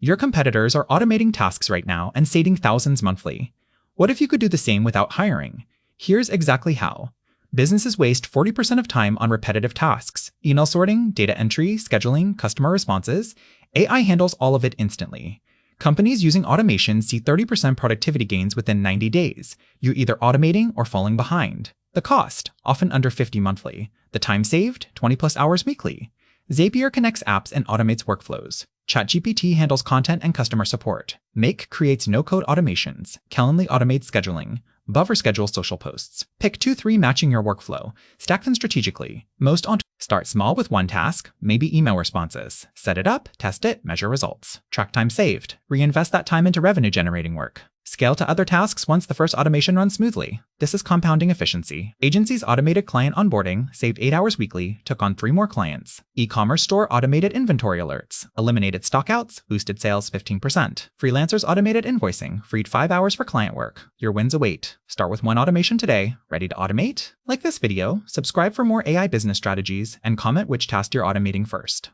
Your competitors are automating tasks right now and saving thousands monthly. What if you could do the same without hiring? Here's exactly how. Businesses waste 40% of time on repetitive tasks: email sorting, data entry, scheduling, customer responses. AI handles all of it instantly. Companies using automation see 30% productivity gains within 90 days. You're either automating or falling behind. The cost, often under $50 monthly. The time saved, 20 plus hours weekly. Zapier connects apps and automates workflows. ChatGPT handles content and customer support. Make creates no-code automations. Calendly automates scheduling. Buffer schedules social posts. Pick 2-3 matching your workflow. Stack them strategically. Start small with one task, maybe email responses. Set it up, test it, measure results. Track time saved. Reinvest that time into revenue-generating work. Scale to other tasks once the first automation runs smoothly. This is compounding efficiency. Agencies automated client onboarding, saved 8 hours weekly, took on 3 more clients. E-commerce store automated inventory alerts, eliminated stockouts, boosted sales 15%. Freelancers automated invoicing, freed 5 hours for client work. Your wins await. Start with one automation today. Ready to automate? Like this video, subscribe for more AI business strategies, and comment which task you're automating first.